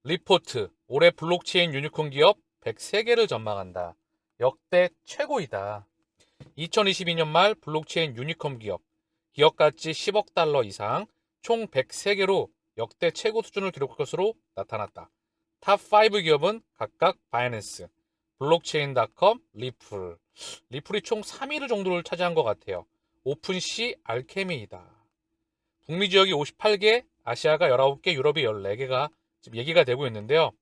리포트, 올해 블록체인 유니콘 기업 103개를 전망한다. 역대 최고이다. 2022년 말 블록체인 유니콘 기업 가치 10억 달러 이상, 총 103개로 역대 최고 수준을 기록할 것으로 나타났다. 탑 5 기업은 각각 바이낸스, 블록체인.com, 리플. 리플이 총 3위를 정도를 차지한 것 같아요. 오픈시, 알케미이다. 북미 지역이 58개, 아시아가 19개, 유럽이 14개가 지금 얘기가 되고 있는데요.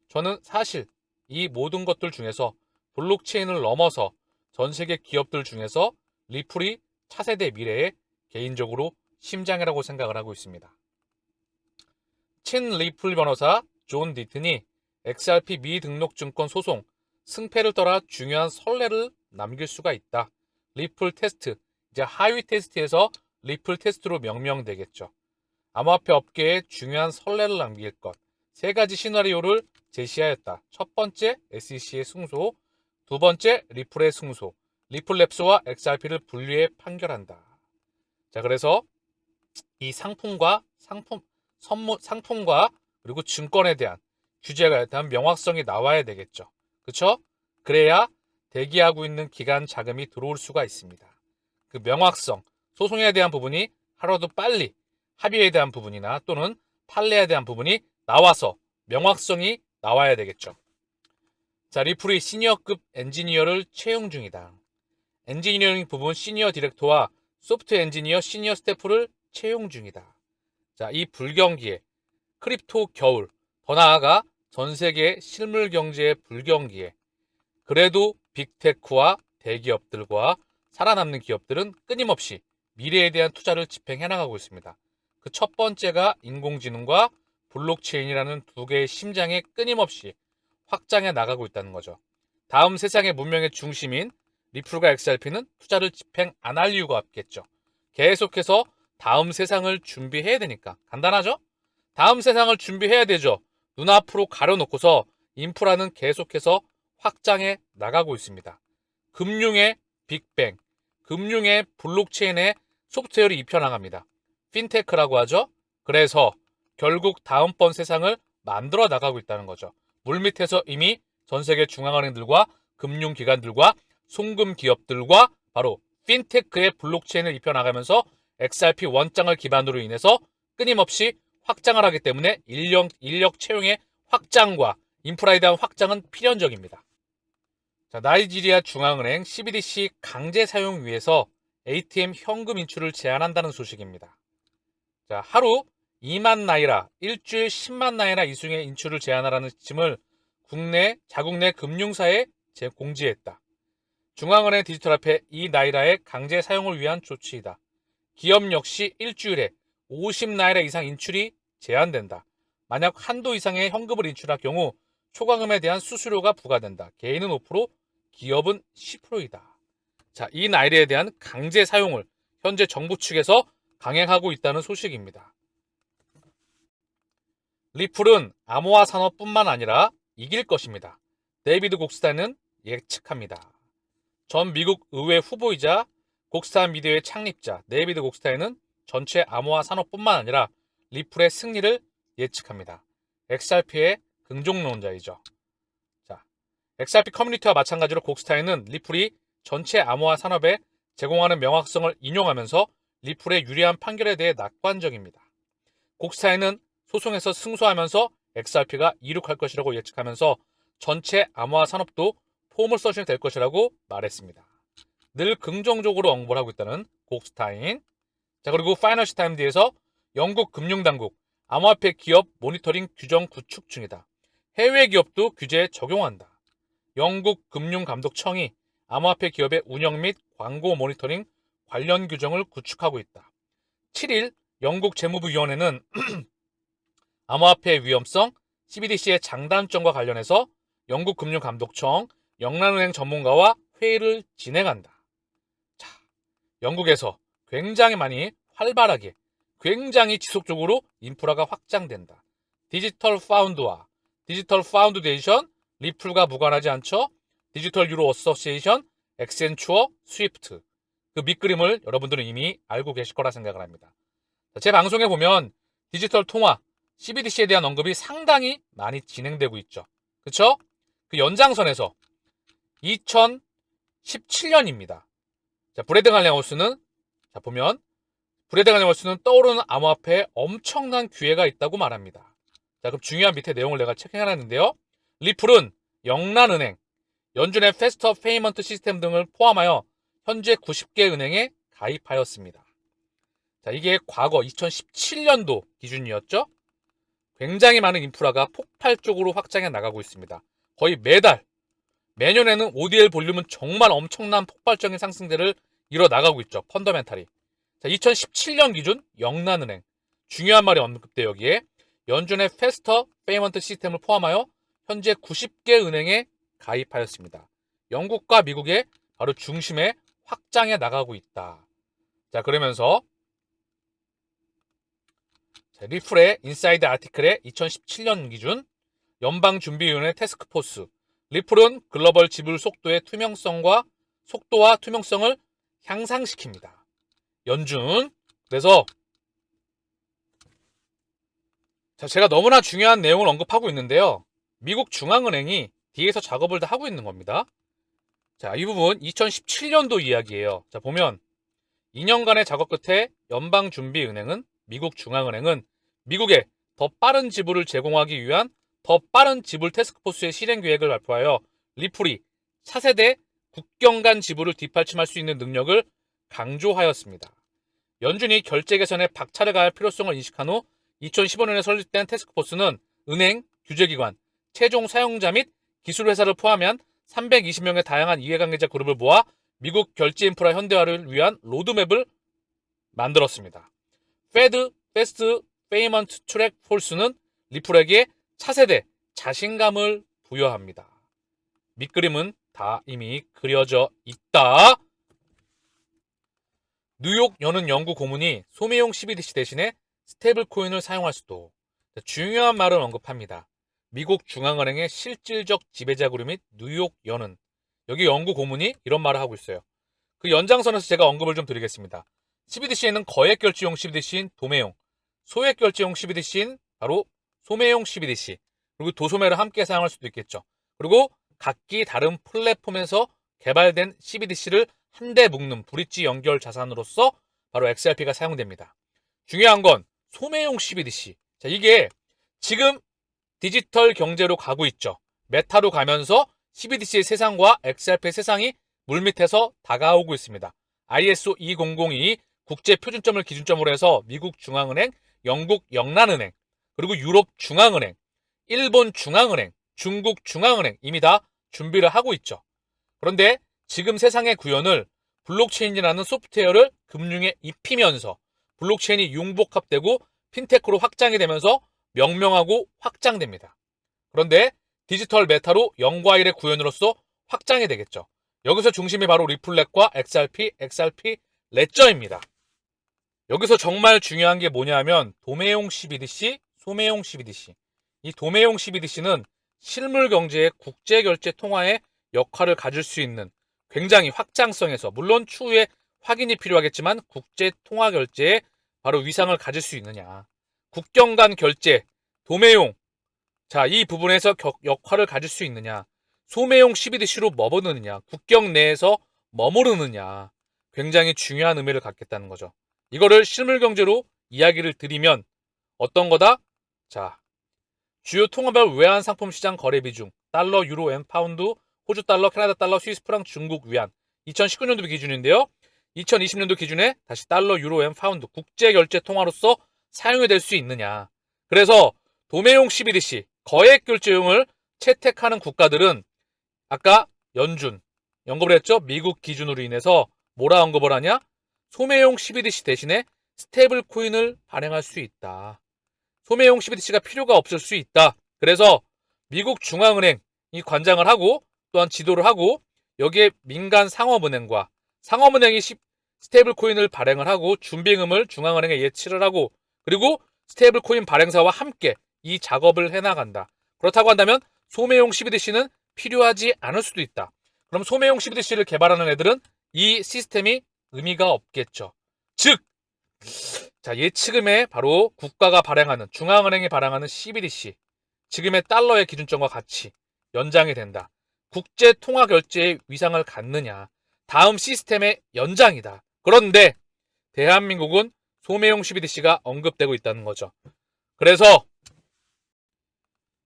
저는 사실 이 모든 것들 중에서 블록체인을 넘어서 전 세계 기업들 중에서 리플이 차세대 미래의 개인적으로 심장이라고 생각을 하고 있습니다. 친 리플 변호사 존 디튼이 XRP 미등록 증권 소송 승패를 떠나 중요한 선례를 남길 수가 있다. 리플 테스트, 이제 하위 테스트에서 리플 테스트로 명명되겠죠. 암호화폐 업계에 중요한 선례를 남길 것, 세 가지 시나리오를 제시하였다. 첫 번째, SEC의 승소, 두 번째, 리플의 승소, 리플랩스와 XRP를 분리해 판결한다. 자, 그래서 이 상품과 그리고 증권에 대한 규제에 대한 명확성이 나와야 되겠죠. 그렇죠? 그래야 대기하고 있는 기간 자금이 들어올 수가 있습니다. 그 명확성, 소송에 대한 부분이 하루라도 빨리 합의에 대한 부분이나 또는 판례에 대한 부분이 나와서 명확성이 나와야 되겠죠. 자, 리플이 시니어급 엔지니어를 채용 중이다. 엔지니어링 부분 시니어 디렉터와 소프트 엔지니어 시니어 스태프를 채용 중이다. 자, 이 불경기에 크립토 겨울, 더 나아가 전 세계 실물 경제의 불경기에 그래도 빅테크와 대기업들과 살아남는 기업들은 끊임없이 미래에 대한 투자를 집행해 나가고 있습니다. 그 첫 번째가 인공지능과 블록체인이라는 두 개의 심장에 끊임없이 확장해 나가고 있다는 거죠. 다음 세상의 문명의 중심인 리플과 XRP는 투자를 집행 안 할 이유가 없겠죠. 계속해서 다음 세상을 준비해야 되니까. 간단하죠? 다음 세상을 준비해야 되죠. 눈앞으로 가려놓고서 인프라는 계속해서 확장해 나가고 있습니다. 금융의 빅뱅, 금융의 블록체인의 소프트웨어를 입혀나갑니다. 핀테크라고 하죠. 그래서 결국 다음번 세상을 만들어 나가고 있다는 거죠. 물밑에서 이미 전 세계 중앙은행들과 금융기관들과 송금 기업들과 바로 핀테크의 블록체인을 입혀나가면서 XRP 원장을 기반으로 인해서 끊임없이 확장을 하기 때문에 인력 채용의 확장과 인프라에 대한 확장은 필연적입니다. 자, 나이지리아 중앙은행 CBDC 강제 사용 위해서 ATM 현금 인출을 제한한다는 소식입니다. 자, 하루 2만 나이라, 일주일 10만 나이라 이상의 인출을 제한하라는 지침을 자국 내 금융사에 공지했다. 중앙은행 디지털화폐 이 나이라의 강제 사용을 위한 조치이다. 기업 역시 일주일에 50나이라 이상 인출이 제한된다. 만약 한도 이상의 현금을 인출할 경우 초과금에 대한 수수료가 부과된다. 개인은 5%, 기업은 10%이다. 자, 이 나이라에 대한 강제 사용을 현재 정부 측에서 강행하고 있다는 소식입니다. 리플은 암호화 산업뿐만 아니라 이길 것입니다. 데이비드 곡스타는 예측합니다. 전 미국 의회 후보이자 곡스타 미디어의 창립자 데이비드 곡스타는 전체 암호화 산업뿐만 아니라 리플의 승리를 예측합니다. XRP의 긍정론자이죠. 자, XRP 커뮤니티와 마찬가지로 곡스타는 리플이 전체 암호화 산업에 제공하는 명확성을 인용하면서 리플의 유리한 판결에 대해 낙관적입니다. 곡스타는 소송에서 승소하면서 XRP가 이륙할 것이라고 예측하면서 전체 암호화 산업도 포물선이 될 것이라고 말했습니다. 늘 긍정적으로 언급을 하고 있다는 곡스타인. 자, 그리고 파이낸셜 타임즈에서 영국 금융당국 암호화폐 기업 모니터링 규정 구축 중이다. 해외 기업도 규제에 적용한다. 영국 금융감독청이 암호화폐 기업의 운영 및 광고 모니터링 관련 규정을 구축하고 있다. 7일 영국 재무부위원회는 암호화폐의 위험성, CBDC의 장단점과 관련해서 영국 금융감독청, 영란은행 전문가와 회의를 진행한다. 자, 영국에서 굉장히 많이 활발하게, 굉장히 지속적으로 인프라가 확장된다. 디지털 파운드와 디지털 파운드데이션, 리플과 무관하지 않죠? 디지털 유로 어소시에이션, 엑센추어, 스위프트. 그 밑그림을 여러분들은 이미 알고 계실 거라 생각을 합니다. 제 방송에 보면 디지털 통화, CBDC에 대한 언급이 상당히 많이 진행되고 있죠. 그쵸? 그 연장선에서 2017년입니다. 자, 브래드 갈랭하우스는 자, 보면 브래드 갈랭하우스는 떠오르는 암호화폐에 엄청난 기회가 있다고 말합니다. 자, 그럼 중요한 밑에 내용을 내가 체크해놨는데요. 리플은 영란은행, 연준의 패스터 페이먼트 시스템 등을 포함하여 현재 90개 은행에 가입하였습니다. 자, 이게 과거 2017년도 기준이었죠. 굉장히 많은 인프라가 폭발적으로 확장해 나가고 있습니다. 거의 매달, 매년에는 ODL 볼륨은 정말 엄청난 폭발적인 상승세를 이뤄 나가고 있죠. 펀더멘탈이. 자, 2017년 기준 영란은행, 중요한 말이 언급돼 여기에 연준의 패스터 페이먼트 시스템을 포함하여 현재 90개 은행에 가입하였습니다. 영국과 미국의 바로 중심에 확장해 나가고 있다. 자, 그러면서 리플의 인사이드 아티클의 2017년 기준 연방준비위원회 태스크포스 리플은 글로벌 지불 속도의 속도와 투명성을 향상시킵니다. 연준. 그래서 자, 제가 너무나 중요한 내용을 언급하고 있는데요. 미국 중앙은행이 뒤에서 작업을 다 하고 있는 겁니다. 자, 이 부분 2017년도 이야기예요. 자, 보면 2년간의 작업 끝에 연방준비은행은 미국 중앙은행은 미국에 더 빠른 지불을 제공하기 위한 더 빠른 지불 태스크포스의 실행 계획을 발표하여 리플이 차세대 국경 간 지불을 뒷받침할 수 있는 능력을 강조하였습니다. 연준이 결제 개선에 박차를 가할 필요성을 인식한 후 2015년에 설립된 태스크포스는 은행, 규제기관, 최종 사용자 및 기술회사를 포함한 320명의 다양한 이해관계자 그룹을 모아 미국 결제 인프라 현대화를 위한 로드맵을 만들었습니다. 패스트 페이먼트 트랙 폴스는 리플에게 차세대 자신감을 부여합니다. 밑그림은 다 이미 그려져 있다. 뉴욕 여는 연구 고문이 소매용 CBDC 대신에 스테이블 코인을 사용할 수도. 중요한 말을 언급합니다. 미국 중앙은행의 실질적 지배자 그룹 및 뉴욕 여는 여기 연구 고문이 이런 말을 하고 있어요. 그 연장선에서 제가 언급을 좀 드리겠습니다. CBDC에는 거액 결제용 CBDC인 도매용, 소액 결제용 CBDC인 바로 소매용 CBDC, 그리고 도소매를 함께 사용할 수도 있겠죠. 그리고 각기 다른 플랫폼에서 개발된 CBDC를 한데 묶는 브릿지 연결 자산으로서 바로 XRP가 사용됩니다. 중요한 건 소매용 CBDC. 자, 이게 지금 디지털 경제로 가고 있죠. 메타로 가면서 CBDC의 세상과 XRP의 세상이 물밑에서 다가오고 있습니다. ISO 2002 국제 표준점을 기준점으로 해서 미국 중앙은행, 영국 영란은행, 그리고 유럽 중앙은행, 일본 중앙은행, 중국 중앙은행 이미 다 준비를 하고 있죠. 그런데 지금 세상의 구현을 블록체인이라는 소프트웨어를 금융에 입히면서 블록체인이 융복합되고 핀테크로 확장이 되면서 명명하고 확장됩니다. 그런데 디지털 메타로 0과 1의 구현으로서 확장이 되겠죠. 여기서 중심이 바로 리플렛과 XRP 레저입니다. 여기서 정말 중요한 게 뭐냐면 도매용 CBDC, 소매용 CBDC. 이 도매용 CBDC는 실물 경제의 국제 결제 통화의 역할을 가질 수 있는 굉장히 확장성에서 물론 추후에 확인이 필요하겠지만 국제 통화 결제에 바로 위상을 가질 수 있느냐. 국경 간 결제, 도매용. 자, 이 부분에서 역할을 가질 수 있느냐. 소매용 CBDC로 머무르느냐. 국경 내에서 머무르느냐. 굉장히 중요한 의미를 갖겠다는 거죠. 이거를 실물 경제로 이야기를 드리면 어떤 거다? 자, 주요 통화별 외환 상품 시장 거래 비중 달러, 유로, 엔, 파운드, 호주 달러, 캐나다 달러, 스위스 프랑, 중국 위안 2019년도 기준인데요. 2020년도 기준에 다시 달러, 유로, 엔, 파운드 국제 결제 통화로서 사용이 될 수 있느냐. 그래서 도매용 CBDC 거액 결제용을 채택하는 국가들은 아까 연준 언급을 했죠. 미국 기준으로 인해서 뭐라 언급을 하냐? 소매용 CBDC 대신에 스테이블 코인을 발행할 수 있다. 소매용 CBDC가 필요가 없을 수 있다. 그래서 미국 중앙은행이 관장을 하고 또한 지도를 하고 여기에 민간 상업은행과 상업은행이 스테이블 코인을 발행을 하고 준비금을 중앙은행에 예치를 하고 그리고 스테이블 코인 발행사와 함께 이 작업을 해나간다. 그렇다고 한다면 소매용 CBDC는 필요하지 않을 수도 있다. 그럼 소매용 CBDC를 개발하는 애들은 이 시스템이 의미가 없겠죠. 즉 자, 예치금에 바로 국가가 발행하는, 중앙은행이 발행하는 CBDC, 지금의 달러의 기준점과 같이 연장이 된다. 국제 통화 결제의 위상을 갖느냐. 다음 시스템의 연장이다. 그런데 대한민국은 소매용 CBDC가 언급되고 있다는 거죠. 그래서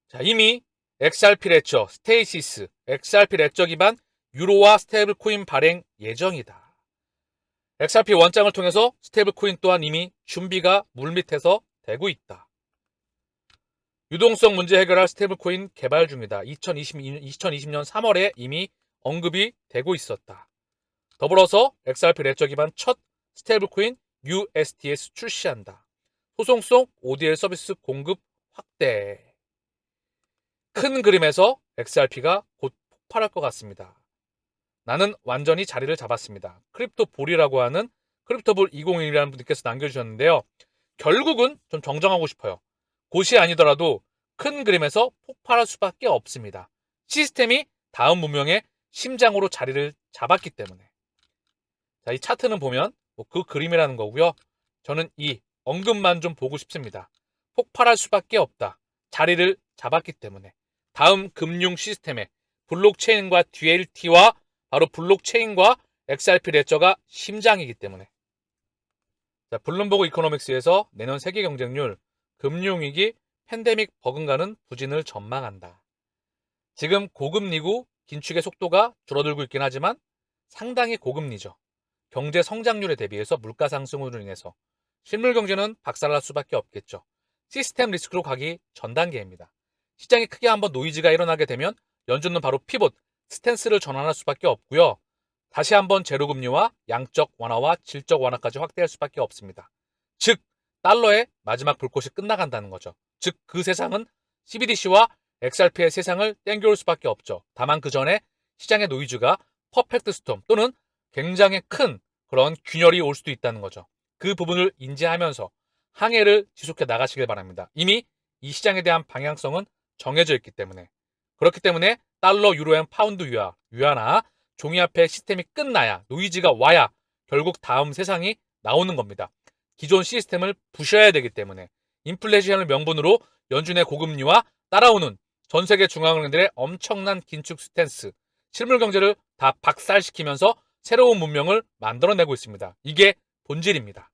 자, 이미 XRP 레저, 스테이시스, XRP 레저 기반 유로화 스테이블 코인 발행 예정이다. XRP 원장을 통해서 스테이블 코인 또한 이미 준비가 물밑에서 되고 있다. 유동성 문제 해결할 스테이블 코인 개발 중이다. 2020년 3월에 이미 언급이 되고 있었다. 더불어서 XRP 레저 기반 첫 스테이블 코인 USDS 출시한다. 소송성 ODL 서비스 공급 확대. 큰 그림에서 XRP가 곧 폭발할 것 같습니다. 나는 완전히 자리를 잡았습니다. 크립토볼이라고 하는 크립토볼 2021이라는 분께서 남겨주셨는데요. 결국은 좀 정정하고 싶어요. 곳이 아니더라도 큰 그림에서 폭발할 수밖에 없습니다. 시스템이 다음 문명의 심장으로 자리를 잡았기 때문에. 자, 이 차트는 보면 그 그림이라는 거고요. 저는 이 언급만 좀 보고 싶습니다. 폭발할 수밖에 없다. 자리를 잡았기 때문에. 다음 금융 시스템에 블록체인과 DLT와 바로 블록체인과 XRP 레저가 심장이기 때문에. 자, 블룸버그 이코노믹스에서 내년 세계 경쟁률, 금융위기, 팬데믹 버금가는 부진을 전망한다. 지금 고금리고 긴축의 속도가 줄어들고 있긴 하지만 상당히 고금리죠. 경제 성장률에 대비해서 물가 상승으로 인해서 실물 경제는 박살날 수밖에 없겠죠. 시스템 리스크로 가기 전 단계입니다. 시장이 크게 한번 노이즈가 일어나게 되면 연준은 바로 피봇, 스탠스를 전환할 수밖에 없고요. 다시 한번 제로금리와 양적 완화와 질적 완화까지 확대할 수밖에 없습니다. 즉, 달러의 마지막 불꽃이 끝나간다는 거죠. 즉, 그 세상은 CBDC와 XRP의 세상을 땡겨올 수밖에 없죠. 다만 그 전에 시장의 노이즈가 퍼펙트 스톰 또는 굉장히 큰 그런 균열이 올 수도 있다는 거죠. 그 부분을 인지하면서 항해를 지속해 나가시길 바랍니다. 이미 이 시장에 대한 방향성은 정해져 있기 때문에. 그렇기 때문에 달러, 유로엔, 파운드 위안화, 종이화폐 시스템이 끝나야, 노이즈가 와야 결국 다음 세상이 나오는 겁니다. 기존 시스템을 부셔야 되기 때문에 인플레이션을 명분으로 연준의 고금리와 따라오는 전 세계 중앙은행들의 엄청난 긴축 스탠스, 실물 경제를 다 박살시키면서 새로운 문명을 만들어내고 있습니다. 이게 본질입니다.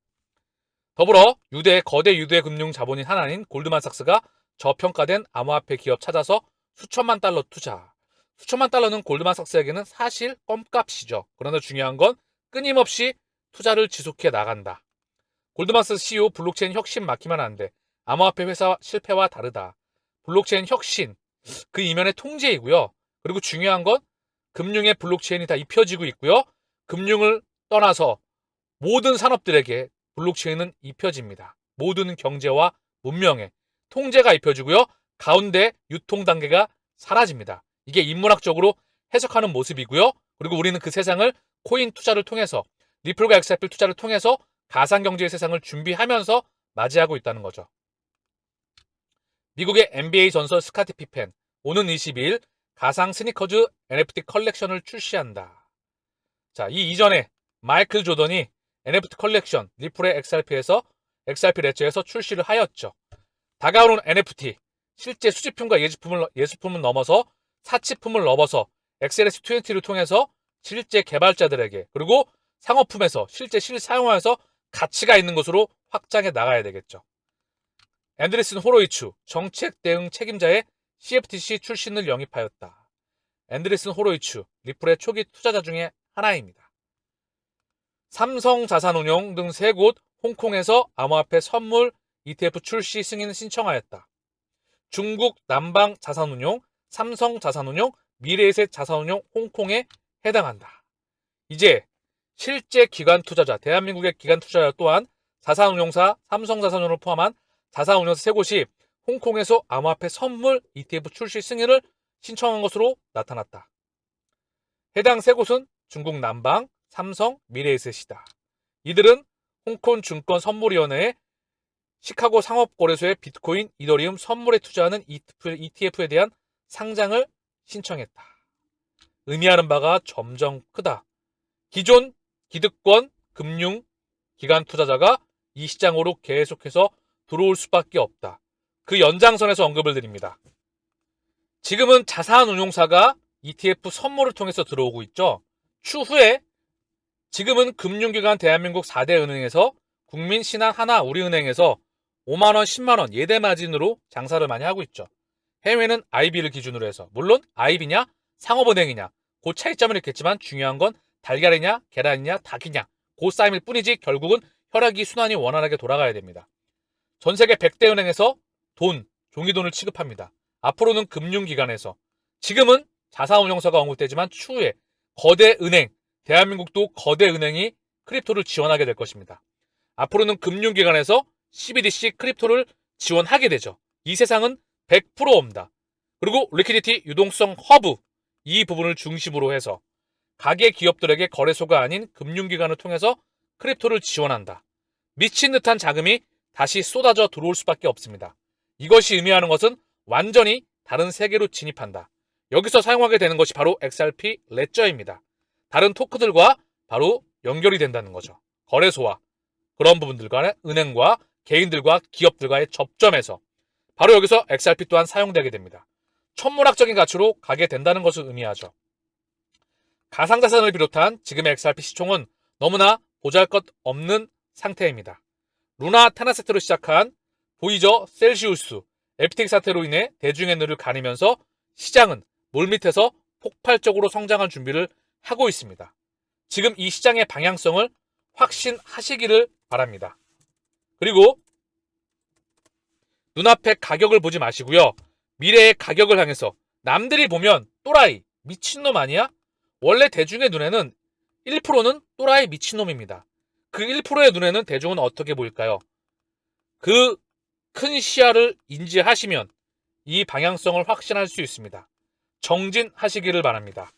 더불어 거대 유대 금융 자본인 하나인 골드만삭스가 저평가된 암호화폐 기업 찾아서 수천만 달러 투자. 수천만 달러는 골드만삭스에게는 사실 껌값이죠. 그러나 중요한 건 끊임없이 투자를 지속해 나간다. 골드만삭스 CEO 블록체인 혁신 막히면 안 돼. 암호화폐 회사 실패와 다르다. 블록체인 혁신, 그 이면의 통제이고요. 그리고 중요한 건 금융의 블록체인이 다 입혀지고 있고요. 금융을 떠나서 모든 산업들에게 블록체인은 입혀집니다. 모든 경제와 문명에 통제가 입혀지고요. 가운데 유통 단계가 사라집니다. 이게 인문학적으로 해석하는 모습이고요. 그리고 우리는 그 세상을 코인 투자를 통해서, 리플과 XRP 투자를 통해서 가상경제의 세상을 준비하면서 맞이하고 있다는 거죠. 미국의 NBA 전설 스카티 피펜, 오는 22일 가상 스니커즈 NFT 컬렉션을 출시한다. 자, 이 이전에 마이클 조던이 NFT 컬렉션, 리플의 XRP 레저에서 출시를 하였죠. 다가오는 NFT, 실제 수집품과 예술품을 넘어서 사치품을 넘어서 XLS20를 통해서 실제 개발자들에게, 그리고 상업품에서 실제 실사용하여서 가치가 있는 것으로 확장해 나가야 되겠죠. 앤드리슨 호로이츠, 정책 대응 책임자의 CFTC 출신을 영입하였다. 앤드리슨 호로이츠, 리플의 초기 투자자 중에 하나입니다. 삼성자산운용 등 3곳 홍콩에서 암호화폐 선물 ETF 출시 승인 신청하였다. 중국 남방자산운용, 삼성자산운용, 미래에셋 자산운용 홍콩에 해당한다. 이제 실제 기관 투자자, 대한민국의 기관 투자자 또한 자산운용사 삼성자산운용을 포함한 자산운용사 3곳이 홍콩에서 암호화폐 선물 ETF 출시 승인을 신청한 것으로 나타났다. 해당 3곳은 중국 남방, 삼성, 미래에셋이다. 이들은 홍콩 증권선물위원회에 시카고 상업거래소의 비트코인, 이더리움 선물에 투자하는 ETF에 대한 상장을 신청했다. 의미하는 바가 점점 크다. 기존 기득권 금융 기관 투자자가 이 시장으로 계속해서 들어올 수밖에 없다. 그 연장선에서 언급을 드립니다. 지금은 자산운용사가 ETF 선물을 통해서 들어오고 있죠. 추후에 지금은 금융기관 대한민국 4대 은행에서 국민, 신한, 하나, 우리은행에서 5만원, 10만원 예대 마진으로 장사를 많이 하고 있죠. 해외는 IB를 기준으로 해서, 물론 IB냐 상업은행이냐 그 차이점은 있겠지만 중요한 건 달걀이냐 계란이냐 닭이냐 그 싸움일 뿐이지 결국은 혈액이 순환이 원활하게 돌아가야 됩니다. 전 세계 100대 은행에서 돈, 종이돈을 취급합니다. 앞으로는 금융기관에서, 지금은 자산운용사가 언급되지만 추후에 거대 은행, 대한민국도 거대 은행이 크립토를 지원하게 될 것입니다. 앞으로는 금융기관에서 CBDC 크립토를 지원하게 되죠. 이 세상은 100% 옵니다. 그리고 리퀴디티 유동성 허브, 이 부분을 중심으로 해서 가계 기업들에게 거래소가 아닌 금융기관을 통해서 크립토를 지원한다. 미친 듯한 자금이 다시 쏟아져 들어올 수밖에 없습니다. 이것이 의미하는 것은 완전히 다른 세계로 진입한다. 여기서 사용하게 되는 것이 바로 XRP 레저입니다. 다른 토크들과 바로 연결이 된다는 거죠. 거래소와 그런 부분들과 은행과 개인들과 기업들과의 접점에서 바로 여기서 XRP 또한 사용되게 됩니다. 천문학적인 가치로 가게 된다는 것을 의미하죠. 가상자산을 비롯한 지금의 XRP 시총은 너무나 보잘것없는 상태입니다. 루나 테나세트로 시작한 보이저, 셀시우스, FTX 사태로 인해 대중의 눈을 가리면서 시장은 물밑에서 폭발적으로 성장할 준비를 하고 있습니다. 지금 이 시장의 방향성을 확신하시기를 바랍니다. 그리고 눈앞의 가격을 보지 마시고요. 미래의 가격을 향해서 남들이 보면 또라이, 미친놈 아니야? 원래 대중의 눈에는 1%는 또라이 미친놈입니다. 그 1%의 눈에는 대중은 어떻게 보일까요? 그 큰 시야를 인지하시면 이 방향성을 확신할 수 있습니다. 정진하시기를 바랍니다.